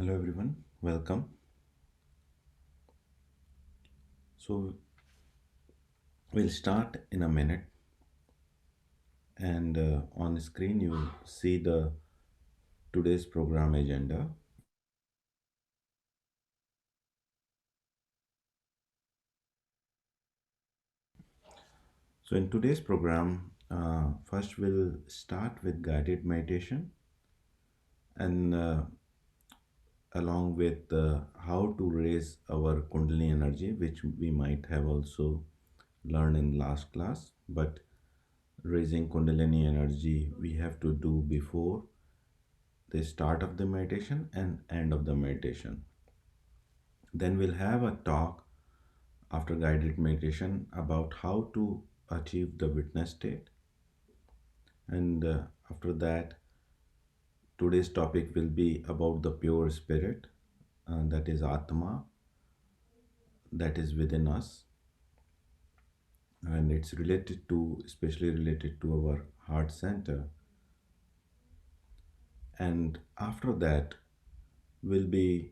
Hello everyone, welcome. So we'll start in a minute, and on the screen you will see the today's program agenda. So in today's program, first we'll start with guided meditation, and along with how to raise our Kundalini energy, which we might have also learned in last class. But raising Kundalini energy we have to do before the start of the meditation and end of the meditation. Then we'll have a talk after guided meditation about how to achieve the witness state. And after that, today's topic will be about the pure spirit, that is Atma, that is within us. And it's related to, especially related to our heart center. And after that, we'll be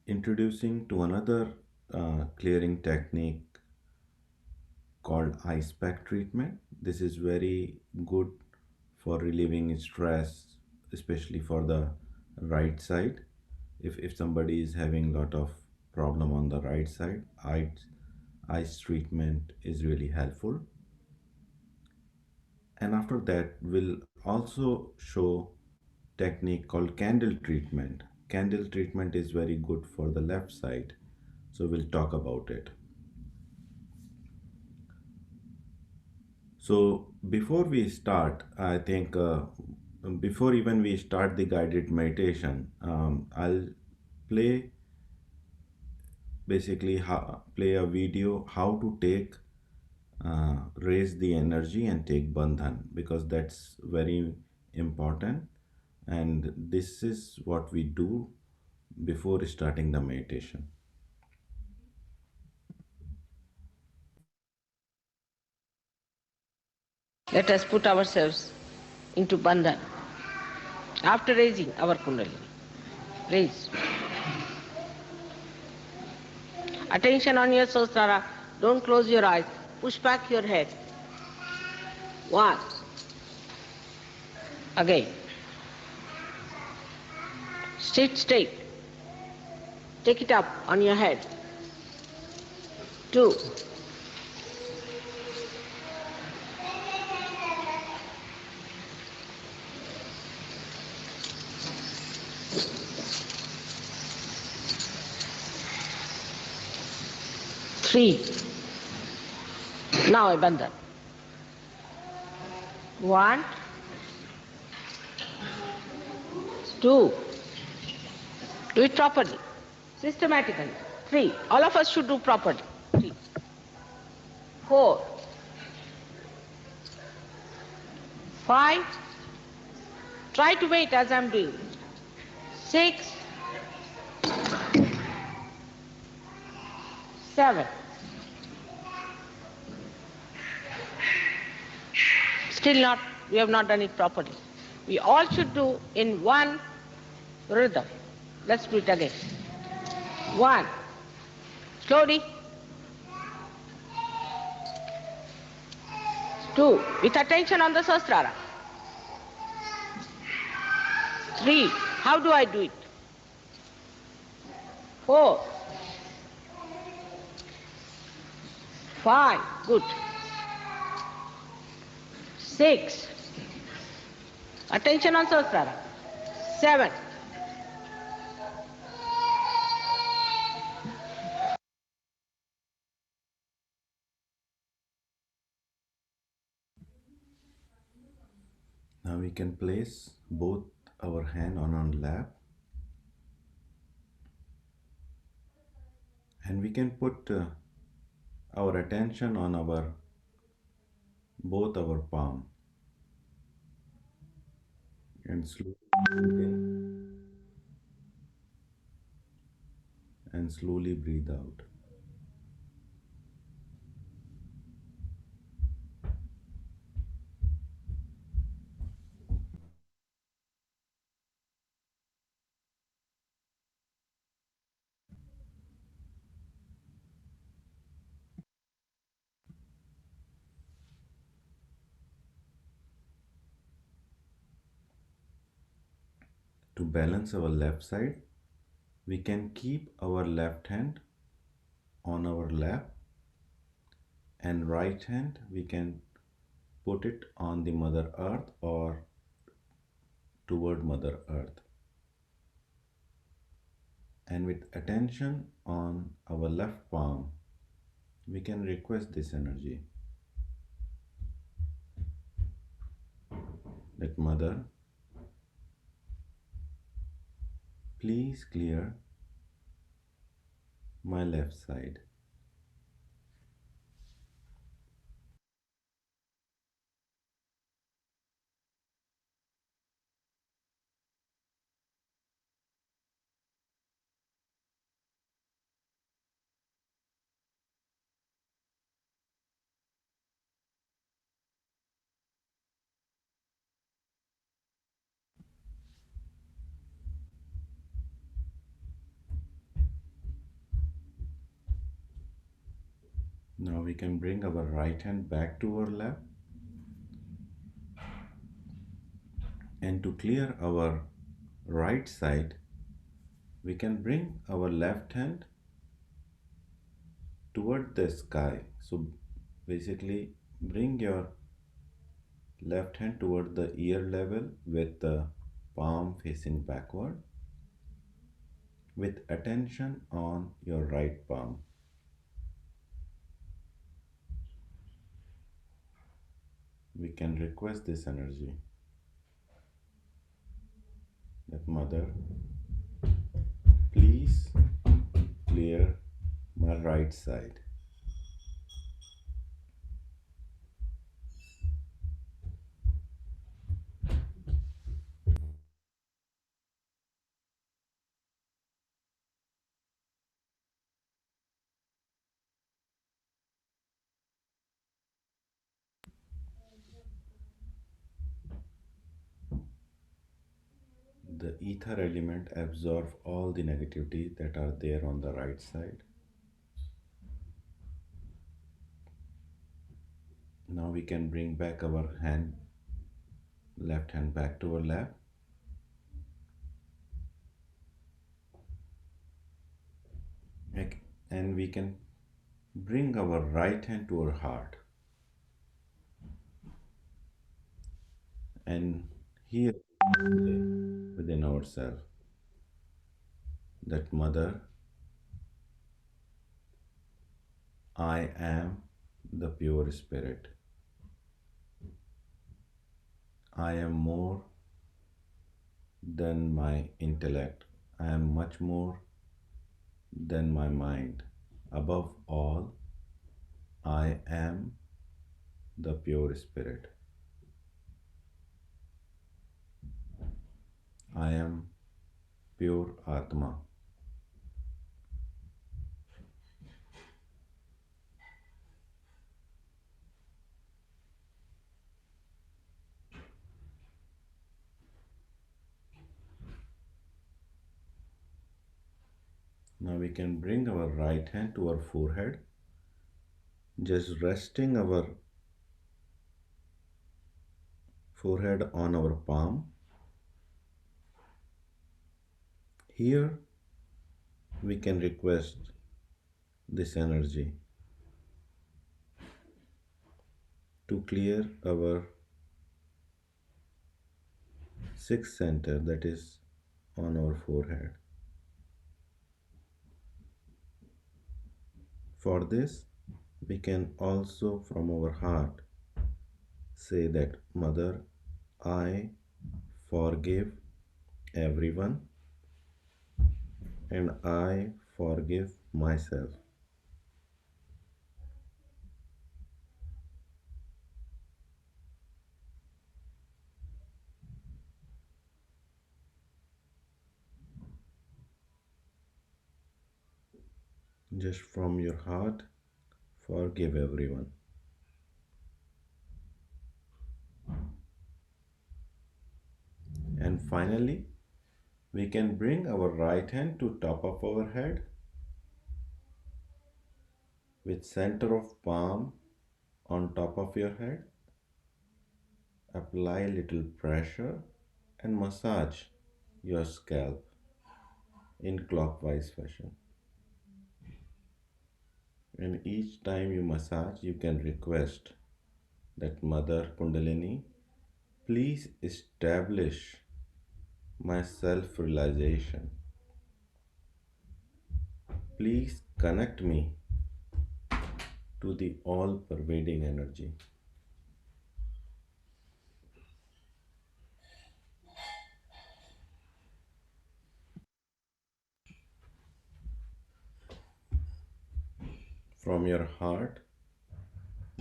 introducing to another clearing technique called ice pack treatment. This is very good for relieving stress, especially for the right side. If somebody is having lot of problem on the right side, ice treatment is really helpful. And after that, we'll also show technique called candle treatment. Candle treatment is very good for the left side, so we'll talk about it. So before we start, I think before even we start the guided meditation, I'll play basically play a video how to take raise the energy and take bandhan, because that's very important, and this is what we do before starting the meditation. Let us put ourselves into bandhan after raising our kundalini. Raise. Attention on your sahasrara. Don't close your eyes. Push back your head. One. Again. Sit straight. Take it up on your head. Two. Three. Now a bandhan. One. Two. Do it properly, systematically. Three. All of us should do properly. Three. Four. Five. Try to wait as I'm doing. Six. Seven. Still not, we have not done it properly. We all should do in one rhythm. Let's do it again. One. Slowly. Two. With attention on the sahasrara. Three. How do I do it? Four. Five. Good. Six. Attention on sahasrara. Seven. Now we can place both our hand on our lap, and we can put our attention on our both our palm, and slowly breathe in and slowly breathe out. To balance our left side, we can keep our left hand on our lap, and right hand we can put it on the Mother Earth or toward Mother Earth. And with attention on our left palm, we can request this energy that Mother, please clear my left side. Now we can bring our right hand back to our lap, and to clear our right side, we can bring our left hand toward the sky. So basically, bring your left hand toward the ear level with the palm facing backward, with attention on your right palm. We can request this energy that Mother, please clear my right side. The ether element absorbs all the negativity that are there on the right side. Now we can bring back our hand, left hand back to our lap, and we can bring our right hand to our heart, and here within ourselves that Mother, I am the pure spirit. I am more than my intellect. I am much more than my mind. Above all, I am the pure spirit. I am pure Atma. Now we can bring our right hand to our forehead, just resting our forehead on our palm. Here we can request this energy to clear our sixth center, that is on our forehead. For this, we can also from our heart say that Mother, I forgive everyone and I forgive myself. Just from your heart, forgive everyone. And finally, we can bring our right hand to top of our head with center of palm on top of your head. Apply little pressure and massage your scalp in clockwise fashion. And each time you massage, you can request that Mother Kundalini, please establish my self realization. Please connect me to the all pervading energy. From your heart,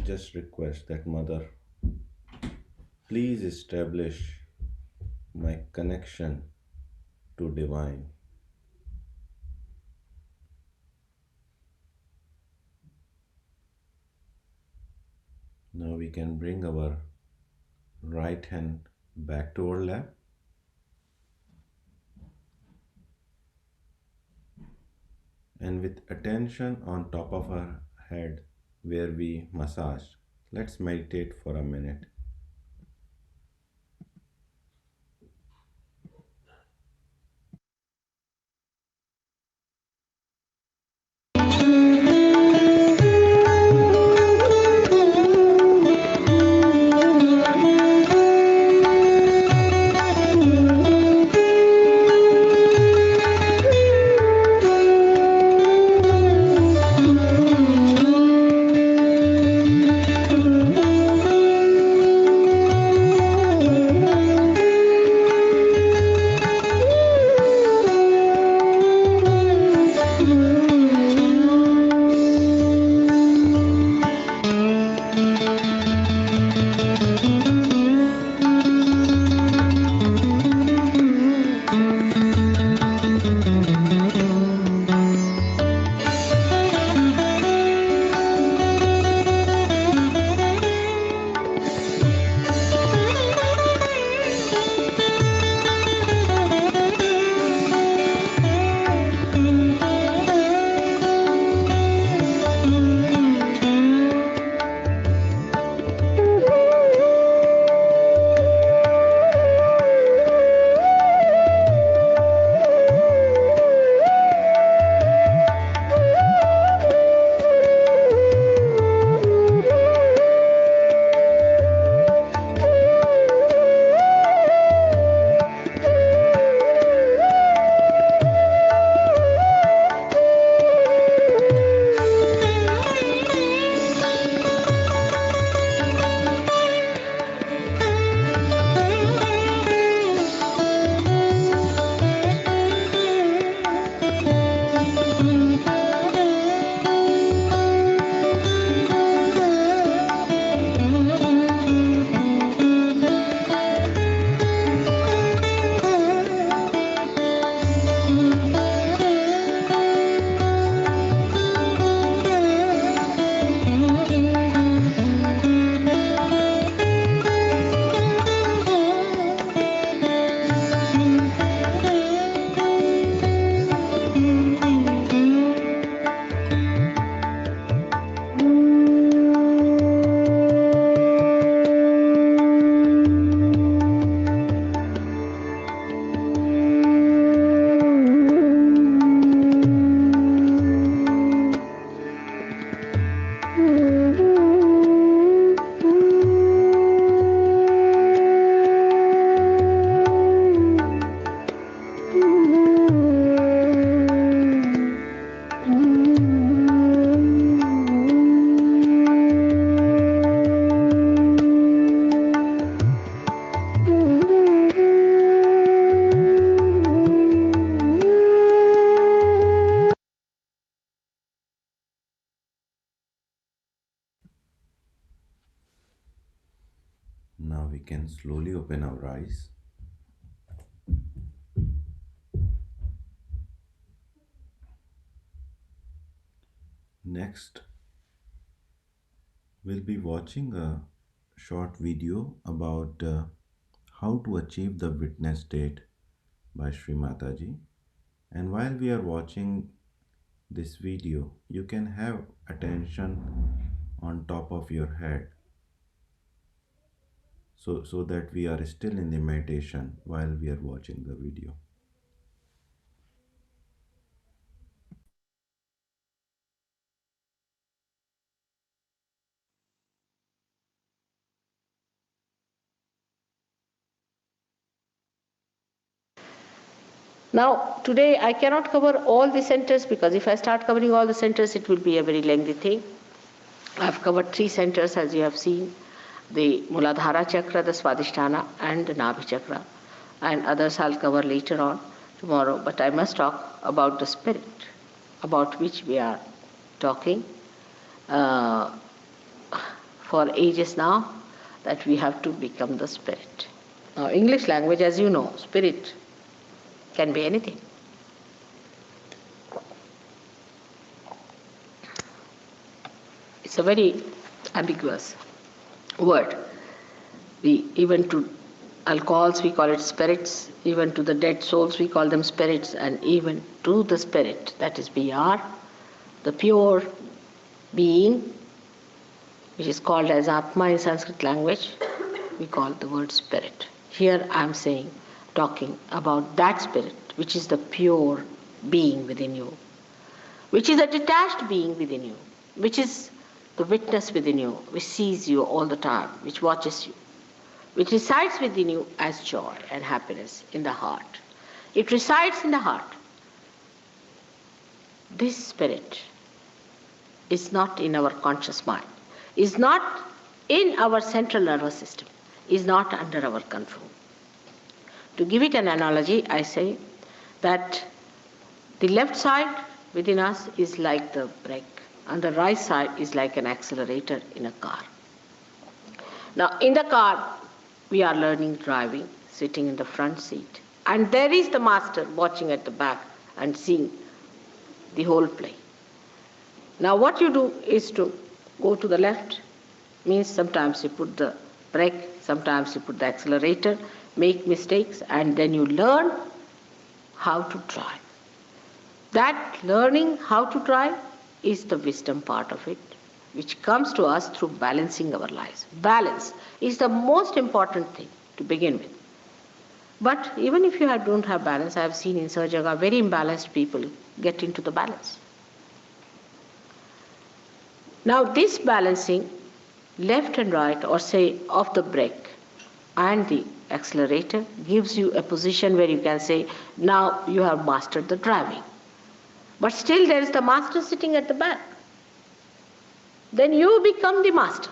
just request that Mother, please establish my connection to divine. Now we can bring our right hand back to our lap and with attention on top of our head where we massage, let's meditate for a minute. Now we can slowly open our eyes. Next, we'll be watching a short video about how to achieve the witness state by Sri Mataji. And while we are watching this video, you can have attention on top of your head so that we are still in the meditation while we are watching the video. Now, today I cannot cover all the centers because if I start covering all the centers, it will be a very lengthy thing. I've covered 3 centers as you have seen, the Muladhara chakra, the Swadhisthana and the Nabhi chakra, and others I'll cover later on tomorrow. But I must talk about the spirit about which we are talking uh, for ages now, that we have to become the spirit. Now, English language, as you know, spirit can be anything. It's a very ambiguous word. Even to alcohols we call it spirits, even to the dead souls we call them spirits, and even to the spirit, that is BR, the pure being, which is called as Atma in Sanskrit language, we call the word spirit. Here I am saying, talking about that spirit, which is the pure being within you, which is a detached being within you, which is the witness within you, which sees you all the time, which watches you, which resides within you as joy and happiness in the heart. It resides in the heart. This spirit is not in our conscious mind, is not in our central nervous system, is not under our control. To give it an analogy, I say that the left side within us is like the brake, and the right side is like an accelerator in a car. Now, in the car, we are learning driving, sitting in the front seat, and there is the master watching at the back and seeing the whole play. Now, what you do is to go to the left, means sometimes you put the brake, sometimes you put the accelerator, make mistakes, and then you learn how to drive. That learning how to drive is the wisdom part of it, which comes to us through balancing our lives. Balance is the most important thing to begin with. But even if you don't have balance, I have seen in Sahaja Yoga very imbalanced people get into the balance. Now this balancing, left and right, or say of the brake and the accelerator, gives you a position where you can say, now you have mastered the driving. But still there is the master sitting at the back. Then you become the master.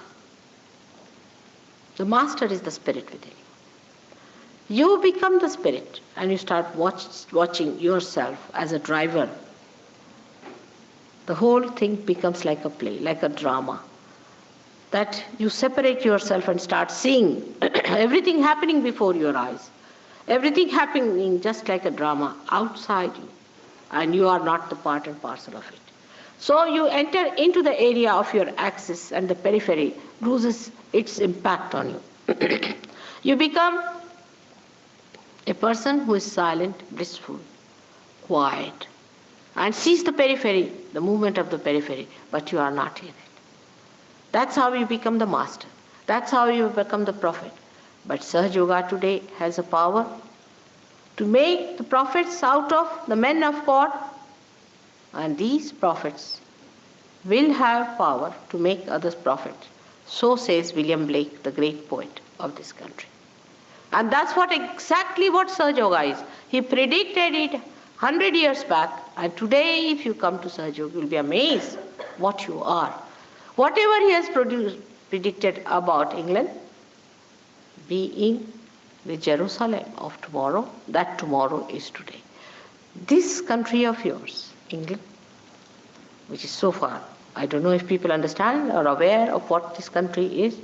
The master is the spirit within you. You become the spirit and you start watching yourself as a driver. The whole thing becomes like a play, like a drama. That you separate yourself and start seeing everything happening before your eyes. Everything happening just like a drama outside you. And you are not the part and parcel of it. So you enter into the area of your axis and the periphery loses its impact on you. You become a person who is silent, blissful, quiet, and sees the periphery, the movement of the periphery, but you are not in it. That's how you become the master. That's how you become the prophet. But Sahaja Yoga today has a power to make the prophets out of the men of God, and these prophets will have power to make others prophets. So says William Blake, the great poet of this country. And that's exactly what Sahaja Yoga is. He predicted it 100 years back, and today if you come to Sahaja Yoga, you will be amazed what you are. Whatever he has predicted about England being the Jerusalem of tomorrow, that tomorrow is today. This country of yours, England, which is so far, I don't know if people understand or aware of what this country is,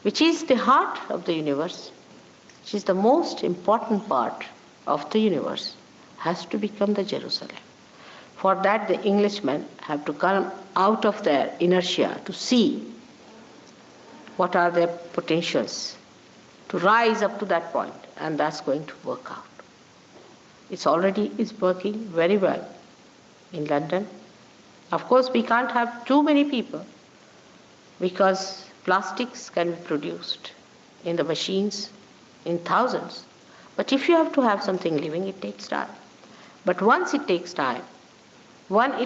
which is the heart of the universe, which is the most important part of the universe, has to become the Jerusalem. For that, the Englishmen have to come out of their inertia to see what are their potentials, to rise up to that point, and that's going to work out. It's working very well in London. Of course, we can't have too many people because plastics can be produced in the machines in thousands. But if you have to have something living, it takes time. But once it takes time, once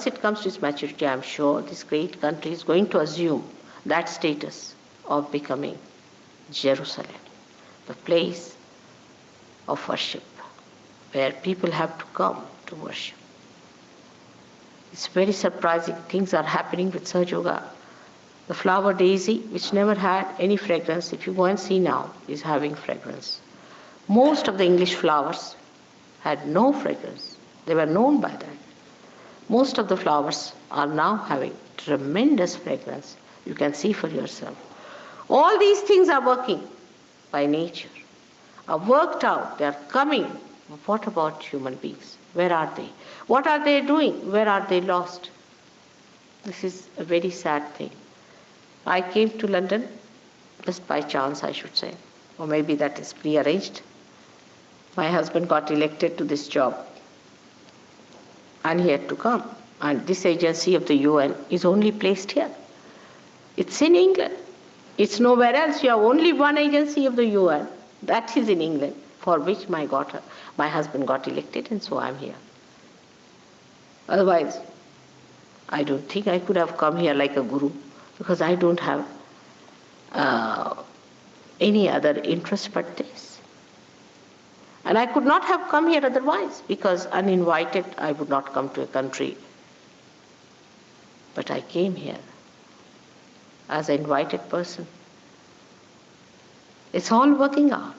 it comes to its maturity, I'm sure this great country is going to assume that status of becoming Jerusalem, the place of worship, where people have to come to worship. It's very surprising. Things are happening with Sahaja Yoga. The flower daisy, which never had any fragrance, if you go and see now, is having fragrance. Most of the English flowers had no fragrance. They were known by that. Most of the flowers are now having tremendous fragrance. You can see for yourself. All these things are working by nature, are worked out, they are coming. What about human beings? Where are they? What are they doing? Where are they lost? This is a very sad thing. I came to London just by chance, I should say, or maybe that is prearranged. My husband got elected to this job and he had to come. And this agency of the UN is only placed here. It's in England. It's nowhere else. You have only one agency of the UN. That is in England, for which my husband got elected, and so I'm here. Otherwise, I don't think I could have come here like a guru, because I don't have uh, any other interest but this. And I could not have come here otherwise, because uninvited I would not come to a country. But I came here as an invited person. It's all working out.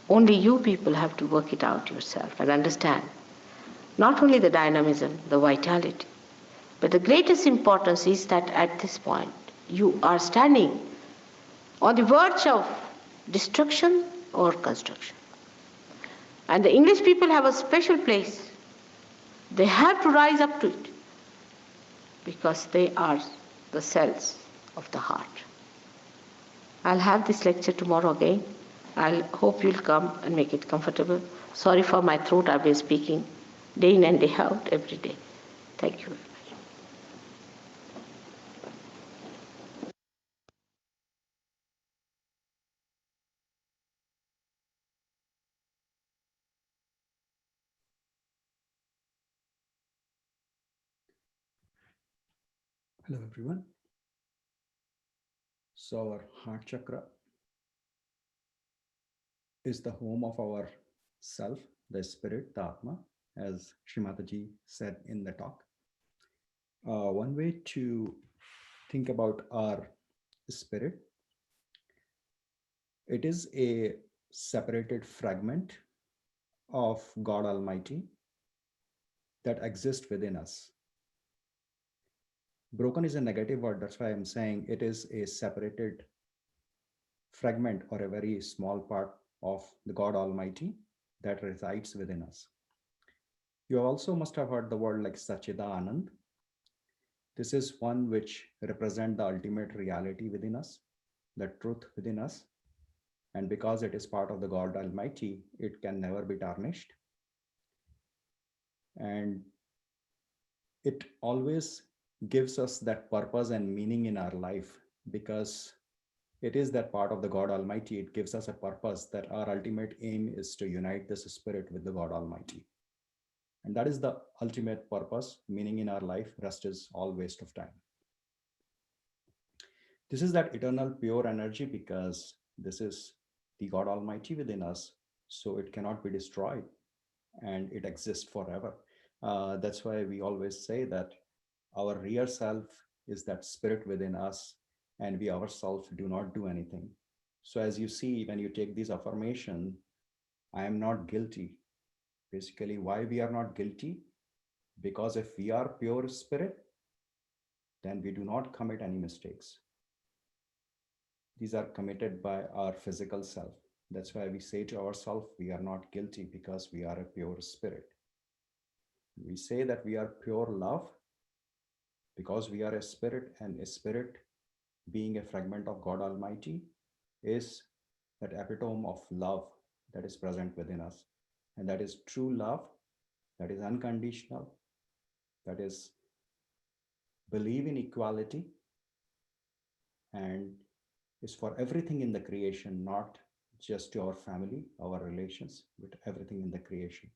Only you people have to work it out yourself and understand not only the dynamism, the vitality, but the greatest importance is that at this point you are standing on the verge of destruction or construction. And the English people have a special place. They have to rise up to it because they are the cells of the heart. I'll have this lecture tomorrow again. I'll hope you'll come and make it comfortable. Sorry for my throat. I've been speaking day in and day out every day. Thank you very much. Hello, everyone. So, our heart chakra is the home of our self, the spirit, the Atma, as Srimataji said in the talk. One way to think about our spirit, it is a separated fragment of God Almighty that exists within us. Broken is a negative word, that's why I'm saying it is a separated fragment or a very small part of the God Almighty that resides within us. You also must have heard the word like Sachidanand. This is one which represents the ultimate reality within us, the truth within us. And because it is part of the God Almighty, it can never be tarnished. And it always gives us that purpose and meaning in our life because it is that part of the God Almighty. It gives us a purpose that our ultimate aim is to unite this spirit with the God Almighty. And that is the ultimate purpose, meaning in our life. Rest is all waste of time. This is that eternal pure energy because this is the God Almighty within us. So it cannot be destroyed and it exists forever. That's why we always say that our real self is that spirit within us and we ourselves do not do anything. So as you see, when you take this affirmation, I am not guilty. Basically, why we are not guilty? Because if we are pure spirit, then we do not commit any mistakes. These are committed by our physical self. That's why we say to ourselves, we are not guilty because we are a pure spirit. We say that we are pure love because we are a spirit, and a spirit, being a fragment of God Almighty, is that epitome of love that is present within us. And that is true love, that is unconditional, that is believe in equality, and is for everything in the creation, not just to our family, our relations, but everything in the creation.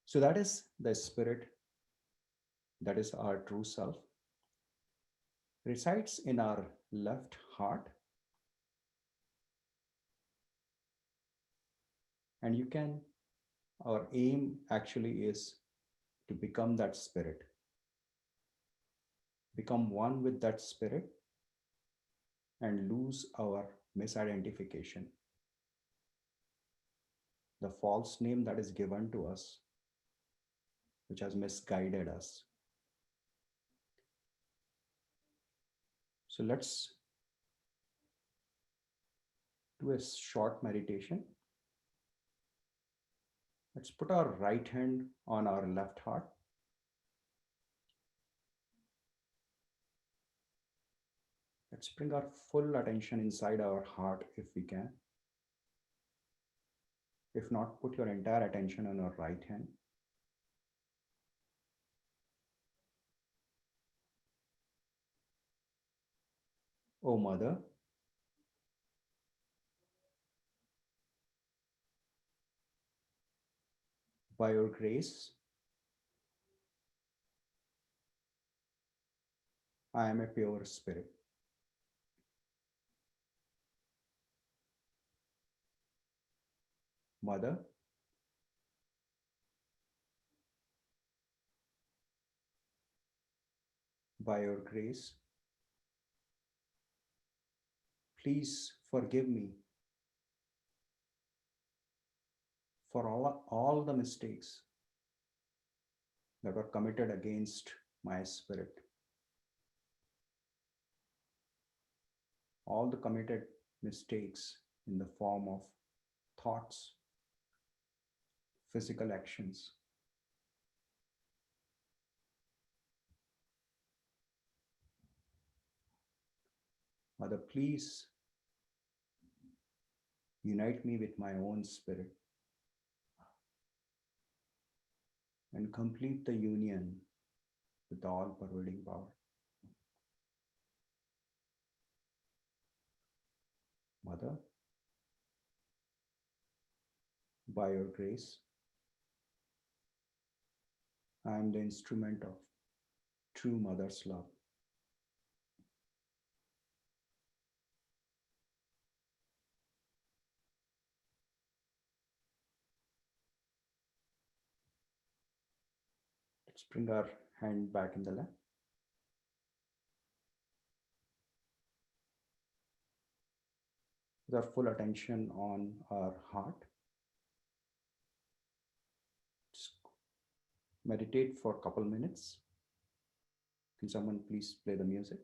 So that is the spirit, that is our true self, resides in our left heart. And you can Our aim actually is to become that spirit, become one with that spirit, and lose our misidentification, the false name that is given to us, which has misguided us. So let's do a short meditation. Let's put our right hand on our left heart. Let's bring our full attention inside our heart if we can. If not, put your entire attention on your right hand. Oh, Mother, by your grace, I am a pure spirit. Mother, by your grace, please forgive me for all the mistakes that were committed against my spirit, all the committed mistakes in the form of thoughts, physical actions. Mother, please unite me with my own spirit and complete the union with the all pervading power. Mother, by your grace, I am the instrument of true mother's love. Let's bring our hand back in the lap with our full attention on our heart. Just meditate for a couple minutes. Can someone please play the music?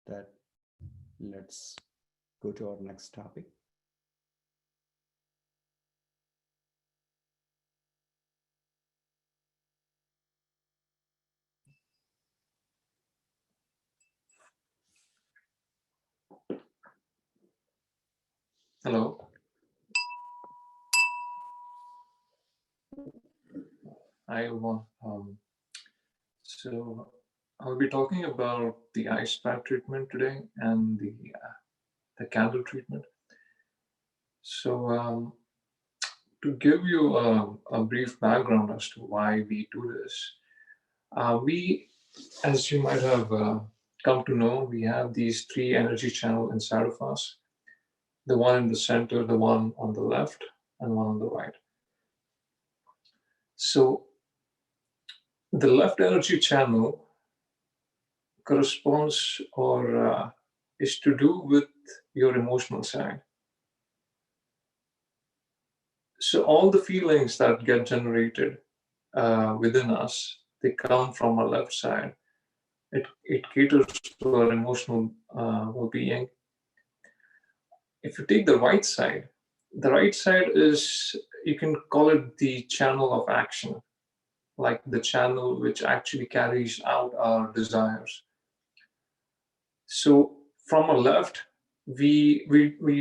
that, let's go to our next topic. Hello. I want so I'll be talking about the ice pack treatment today and the candle treatment. So to give you a brief background as to why we do this, we, as you might have come to know, we have these three energy channels inside of us: the one in the center, the one on the left, and one on the right. So the left energy channel corresponds or is to do with your emotional side. So all the feelings that get generated within us, they come from our left side. It caters to our emotional well-being. If you take the right side is, you can call it the channel of action, like the channel which actually carries out our desires. So from our left, we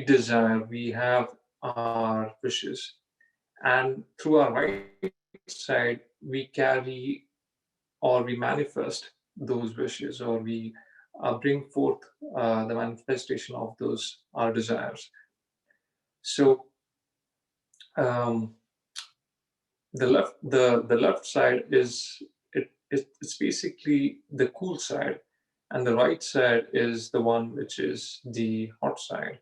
desire, we have our wishes, and through our right side, we carry or we manifest those wishes, or we bring forth the manifestation of those our desires. So um, the left side is it's basically the cool side, and the right side is the one which is the hot side.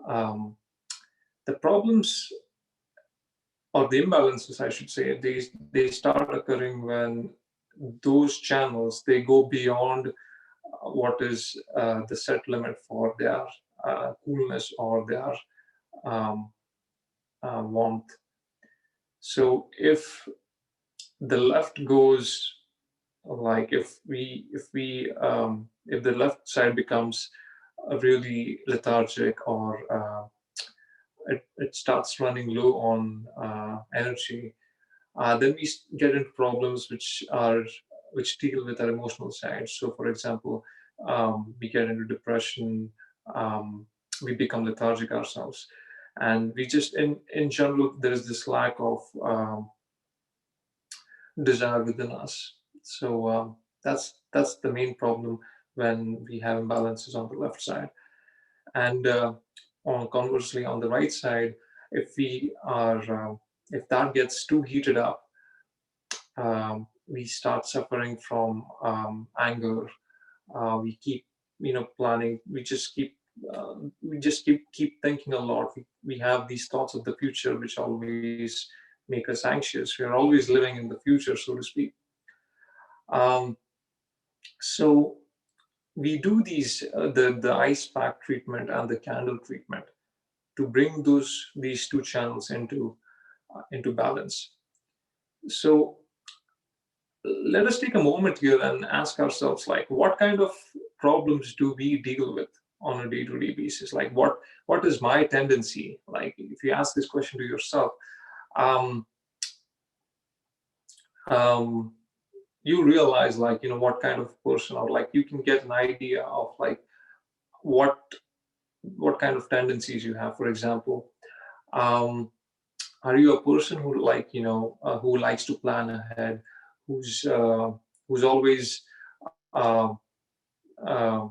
um, the problems or the imbalances, I should say, they start occurring when those channels, they go beyond what is the set limit for their coolness or their um, warmth. So the left goes, like if the left side becomes really lethargic, or it starts running low on energy, then we get into problems which deal with our emotional side. So, for example, we get into depression, um, we become lethargic ourselves, and we just, in general, there is this lack of desire within us. So that's the main problem when we have imbalances on the left side. And conversely, on the right side, if we are if that gets too heated up, we start suffering from anger. We keep, planning. We just keep thinking a lot. We have these thoughts of the future, which always make us anxious. We are always living in the future, so to speak. Um, so we do the ice pack treatment and the candle treatment to bring these two channels into balance. So let us take a moment here and ask ourselves, like, what kind of problems do we deal with on a day-to-day basis? Like, what is my tendency? Like, if you ask this question to yourself, um, um, you realize, like, what kind of person, or like you can get an idea of like what what kind of tendencies you have. For example, um, are you a person who, like, who likes to plan ahead, who's uh, who's always uh, uh,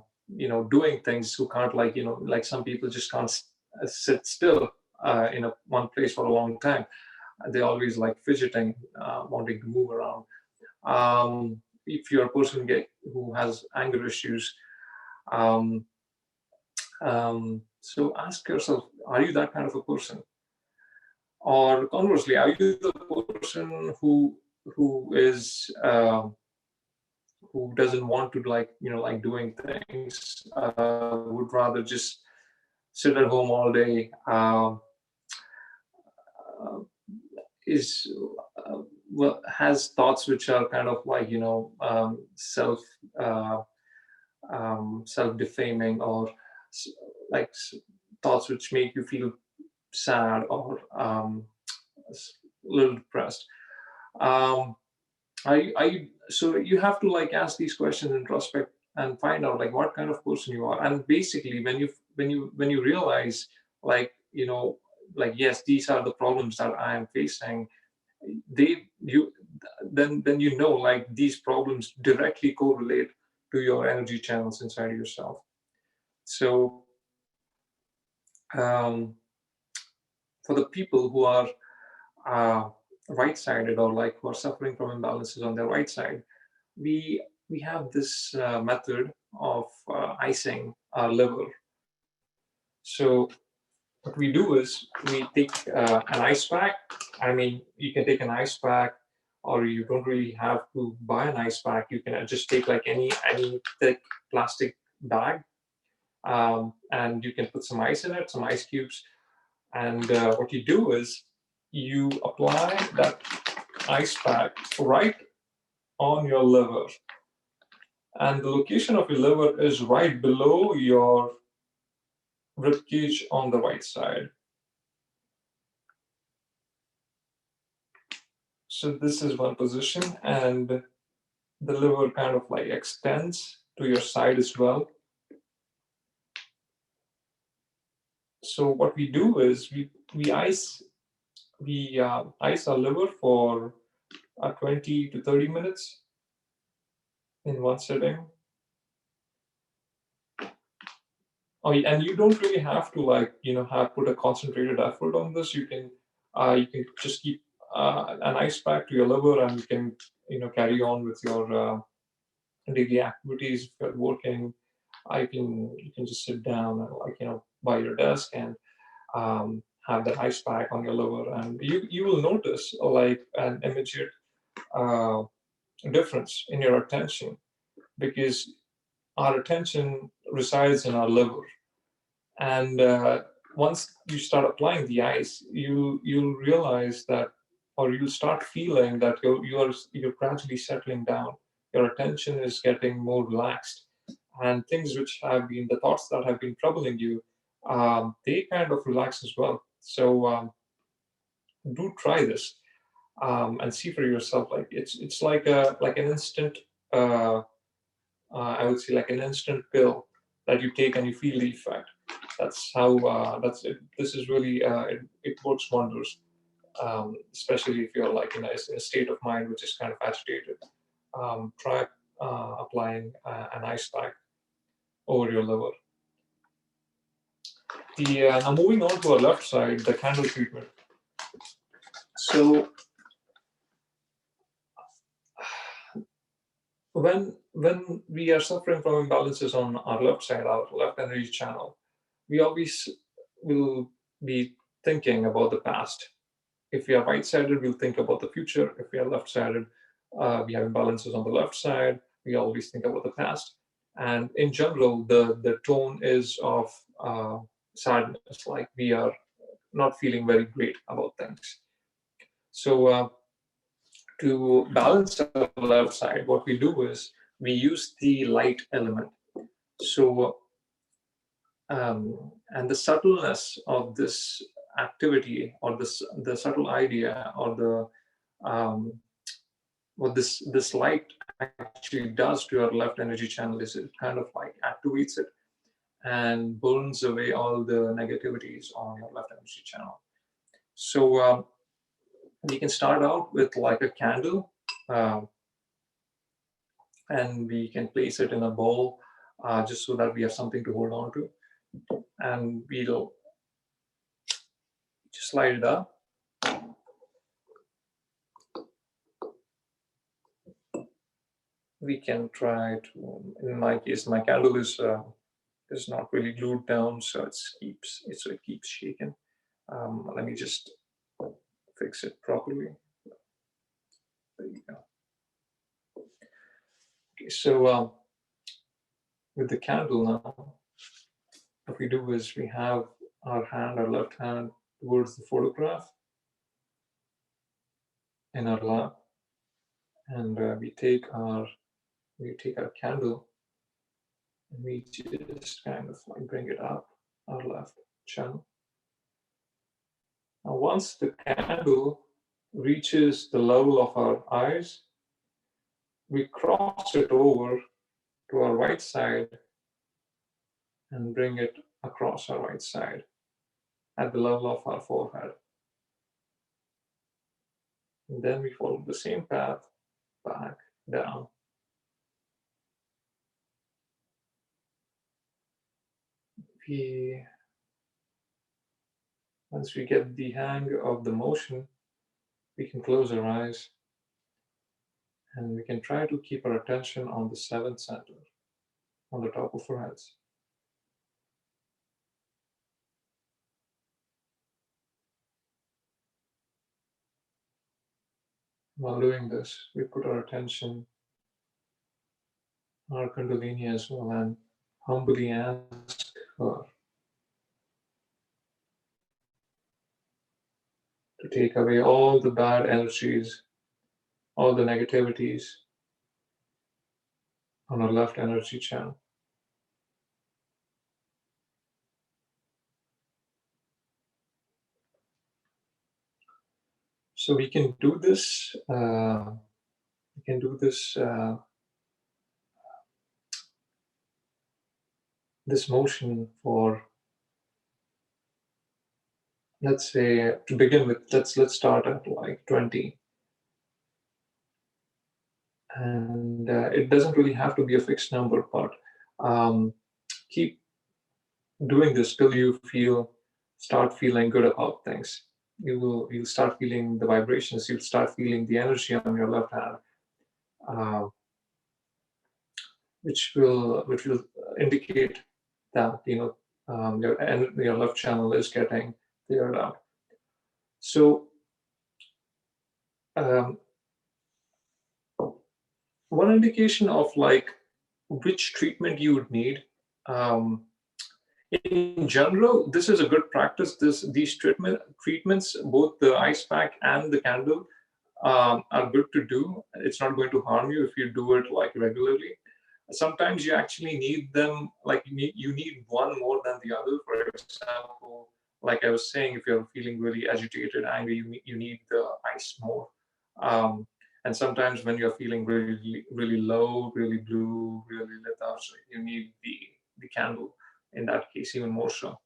doing things, who can't, like, like some people just can't sit still in one place for a long time. They always like fidgeting, wanting to move around. If you're a person who has anger issues, um, so ask yourself, are you that kind of a person? Or conversely, are you the person who doesn't want to, like, like doing things, would rather just sit at home all day, uh, is well, has thoughts which are kind of like, self uh, self-defaming, or like thoughts which make you feel sad or a little depressed. Um, so you have to like ask these questions, introspect, and find out like what kind of person you are. And basically, when you realize, like, like, yes, these are the problems that I am facing, they you then like these problems directly correlate to your energy channels inside yourself. So um, for the people who are uh, right-sided, or like who are suffering from imbalances on their right side, we we have this method of icing our liver. So what we do is we take an ice pack. I mean, you can take an ice pack, or you don't really have to buy an ice pack. You can just take like any thick plastic bag, and you can put some ice in it, some ice cubes. And what you do is you apply that ice pack right on your liver, and the location of your liver is right below your rib cage on the right side. So this is one position, and the liver kind of like extends to your side as well. So what we do is we ice our liver for 20 to 30 minutes in one sitting. Oh, and you don't really have to like have put a concentrated effort on this. You can just keep an ice pack to your liver, and you can carry on with your daily activities. If you're working, you can just sit down and like by your desk and have that ice pack on your liver, and you will notice like an immediate uh, difference in your attention, because our attention resides in our liver. And once you start applying the ice, you'll realize that, or you'll start feeling that you're gradually settling down. Your attention is getting more relaxed, and things which have been the thoughts that have been troubling you, they kind of relax as well. So do try this, and see for yourself. Like it's like an instant. I would say like an instant pill that you take and you feel the effect. That's how that's it. This is really it works wonders, especially if you're like in a state of mind which is kind of agitated. Try applying an ice pack over your liver. Now moving on to our left side, the candle treatment. So when we are suffering from imbalances on our left side, our left energy channel, we always will be thinking about the past. If we are right-sided, we'll think about the future. If we are left-sided, we have imbalances on the left side. We always think about the past. And in general, the tone is of sadness, like we are not feeling very great about things. So to balance our left side, what we do is we use the light element. So and the subtleness of this activity, or the subtle idea, or the what this light actually does to your left energy channel is it kind of like activates it and burns away all the negativities on your left energy channel. So we can start out with like a candle, um, and we can place it in a bowl, just so that we have something to hold on to, and we'll just light it up. We can try to, in my case, my candle is not really glued down, so it keeps shaking. Let me just fix it properly. There you go. Okay, so with the candle now, what we do is we have our left hand towards the photograph in our lap, and we take our candle And we just kind of like bring it up our left channel. Now, once the candle reaches the level of our eyes, we cross it over to our right side and bring it across our right side at the level of our forehead. And then we follow the same path back down. We, once we get the hang of the motion, we can close our eyes and we can try to keep our attention on the seventh center on the top of our heads. While doing this, we put our attention on our Kundalini as well and humbly ask her to take away all the bad energies, all the negativities on our left energy channel. So we can do this. We can do this. This motion for, let's say, to begin with. Let's start at like 20, and it doesn't really have to be a fixed number, but keep doing this till you start feeling good about things. You'll start feeling the vibrations. You'll start feeling the energy on your left hand, uh, which will indicate that your left channel is getting cleared out. So um, one indication of like which treatment you would need. Um, in general, this is a good practice. These treatments, both the ice pack and the candle, are good to do. It's not going to harm you if you do it like regularly. Sometimes you actually need them, like you need one more than the other. For example, like I was saying, if you're feeling really agitated, angry, you need the ice more. Um, and sometimes when you're feeling really low, really blue, really lethargic, you need the candle. In that case, even more so.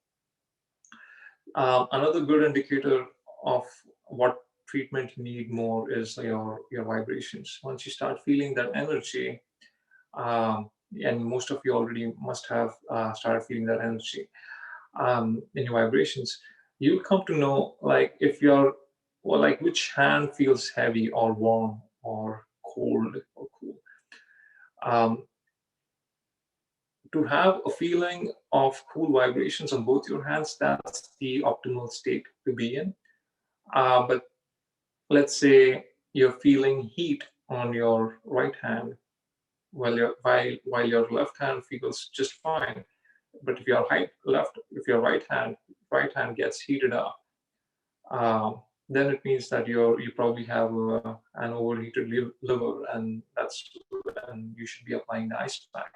Another good indicator of what treatment you need more is your vibrations. Once you start feeling that energy, and most of you already must have started feeling that energy in your vibrations, you'll come to know like if you're, or like which hand feels heavy or warm or cold or cool. Um, to have a feeling of cool vibrations on both your hands, that's the optimal state to be in. But let's say you're feeling heat on your right hand while your left hand feels just fine. But if your right hand gets heated up, then it means that you probably have an overheated liver, and that's when you should be applying the ice pack.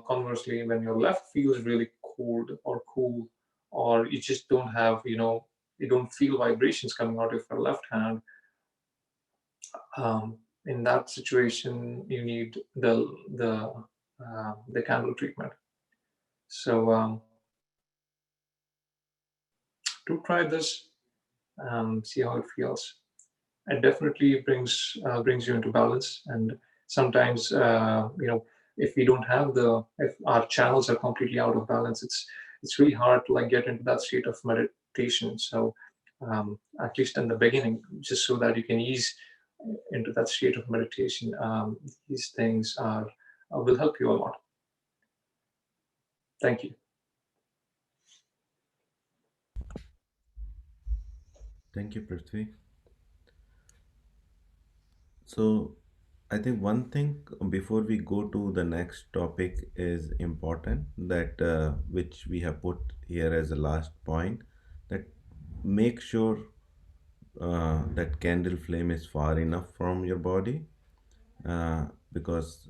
Conversely, when your left feels really cold or cool, or you just don't have, you don't feel vibrations coming out of your left hand, in that situation, you need the candle treatment. So do try this and see how it feels. It definitely brings you into balance. And sometimes, if we don't have if our channels are completely out of balance, it's really hard to like get into that state of meditation. So at least in the beginning, just so that you can ease into that state of meditation, these things will help you a lot. Thank you. Thank you, Prithvi. So, I think one thing before we go to the next topic is important that which we have put here as a last point, that make sure that candle flame is far enough from your body, because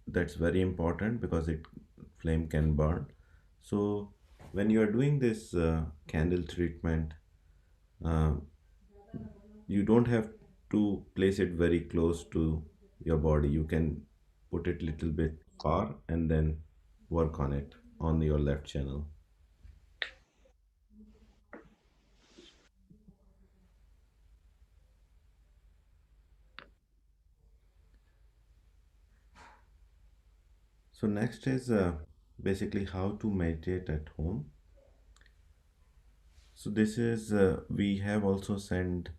That's very important because it flame can burn. So when you are doing this candle treatment, uh, you don't have to place it very close to your body. You can put it little bit far and then work on it on your left channel. So next is basically how to meditate at home. So this is we have also sent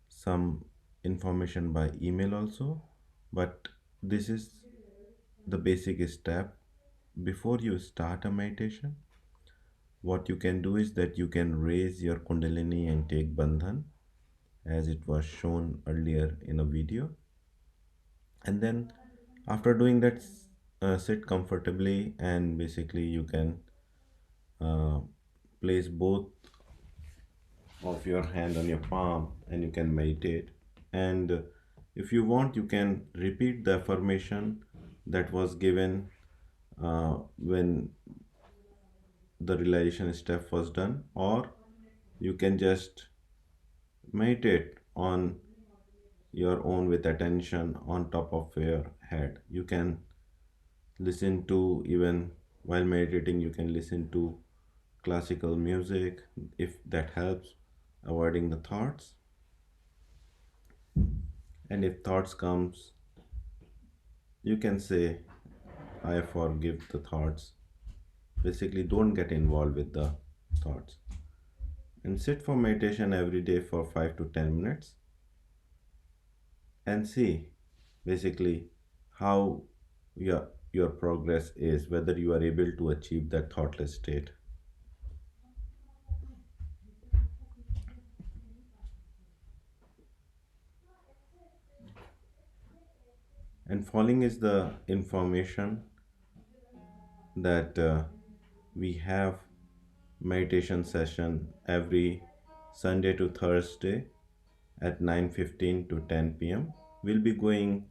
some information by email also, but this is the basic step before you start a meditation. What you can do is that you can raise your kundalini and take bandhan as it was shown earlier in a video, and then after doing that, sit comfortably, and basically you can uh, place both of your hand on your palm and you can meditate. And if you want, you can repeat the affirmation that was given when the realization step was done, or you can just meditate on your own with attention on top of your head. You can listen to, even while meditating, you can listen to classical music if that helps, avoiding the thoughts. And if thoughts comes, you can say, I forgive the thoughts. Basically, don't get involved with the thoughts. And sit for meditation every day for 5 to 10 minutes and see basically how your progress is, whether you are able to achieve that thoughtless state. And following is the information that we have meditation session every Sunday to Thursday at 9:15 to 10 p.m. We'll be going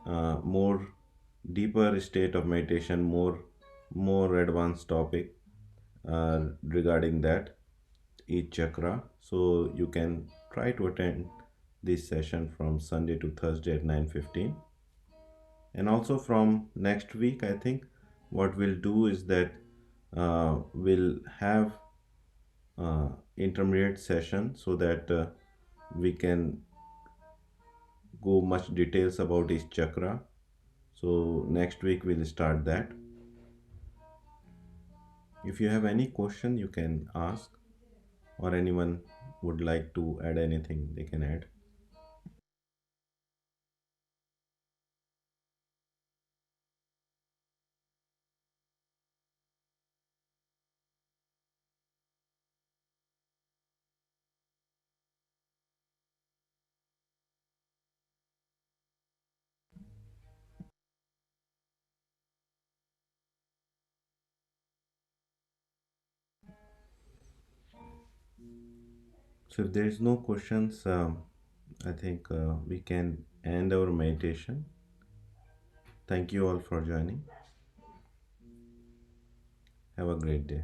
more deeper state of meditation, more advanced topic regarding that each chakra. So you can try to attend this session from Sunday to Thursday at 9:15. And also from next week, I think what we'll do is that we'll have intermediate session so that we can go much details about each chakra. So next week we'll start that. If you have any question, you can ask, or anyone would like to add anything, they can add. So if there is no questions, I think we can end our meditation. Thank you all for joining. Have a great day.